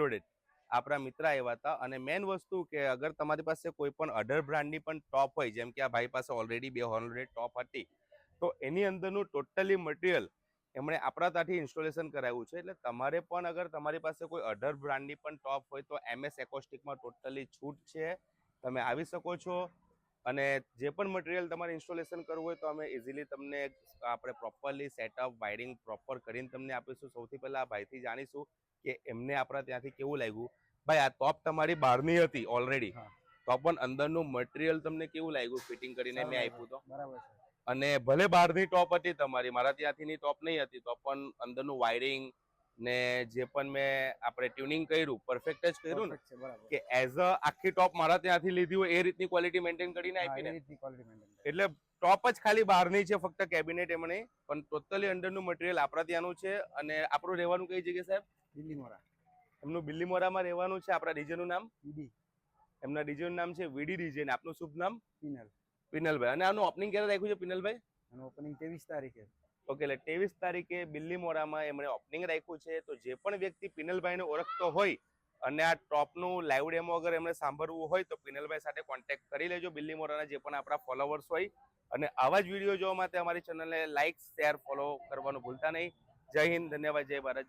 Loaded આપણા મિત્ર આવ્યા હતા. અને મેઇન વસ્તુ કે અગર તમારી પાસે કોઈ પણ અઢર બ્રાન્ડની પણ ટોપ હોય, જેમ કે આ ભાઈ પાસે ઓલરેડી 2 હોર્ન લોડેડ ટોપ હતી, તો એની અંદરનું ટોટલી મટીરિયલ એમણે આપણા ત્યાંથી ઇન્સ્ટોલેશન કરાવ્યું છે. એટલે તમારે પણ અગર તમારી પાસે કોઈ અઢર બ્રાન્ડની પણ ટોપ હોય તો MS એકોસ્ટિકમાં ટોટલી છૂટ છે, તમે આવી શકો છો. અને જે પણ મટીરિયલ તમારે ઇન્સ્ટોલેશન કરવું હોય તો અમે ઇઝીલી તમને આપણે પ્રોપરલી સેટઅપ વાયરિંગ પ્રોપર કરીને તમને આપીશું. સૌથી પહેલા આ ભાઈથી જાણીશું કે એમને આપણા ત્યાંથી કેવું લાગ્યું. ભાઈ, આ ટોપ તમારી બહારની હતી ઓલરેડી, તો પણ અંદરનું મટીરિયલ તમને કેવું લાગ્યું ફિટિંગ કરીને મેં આપ્યું તો? બરાબર છે. અને ભલે બહારની ટોપ હતી તમારી, મારા ત્યાંથીની ટોપ નહીં હતી, તો પણ અંદરનું વાયરિંગ ને જે પણ મેં આપણે ટ્યુનિંગ કર્યું પરફેક્ટ જ કર્યું ને, કે એઝ અ આખી ટોપ મારા ત્યાંથી લીધી હોય એ રીતની ક્વોલિટી મેન્ટેન કરીને આપી ને. એટલે ટોપ જ ખાલી બહારની છે, ફક્ત કેબિનેટ એમણે, પણ ટોટલી અંદરનું મટીરિયલ આપણા ત્યાંનું છે. અને આપણું રહેવાનું કઈ જગ્યાએ સાહેબ? બિલ્લીમોરા. એમનું બિલ્લીમોરામાં રહેવાનું છે. આપણા ડીજેનું નામ? વીડી. એમના ડીજેનું નામ છે વીડી ડીજે. ને આપનું શુભ નામ? પિનલ. પિનલભાઈ. અને આનું ઓપનિંગ ક્યારે રાખ્યું છે પિનલભાઈ? આનું ઓપનિંગ 23 તારીખે. ઓકે, એટલે 23 તારીખે બિલ્લીમોરામાં એમણે ઓપનિંગ રાખ્યું છે. તો જે પણ વ્યક્તિ પિનલભાઈને ઓળખતો હોય અને આ ટોપનું લાઈવ ડેમો અગર એમને સાંભળવું હોય તો પિનલભાઈ સાથે કોન્ટેક્ટ કરી લેજો. બિલ્લીમોરાના જે પણ આપણા ફોલોવર્સ હોય. અને આવા જ વિડીયો જોવા માટે અમારી ચેનલને લાઈક, શેર, ફોલો કરવાનું ભૂલતા નહીં. જય હિન્દ, ધન્યવાદ, જય ભારત.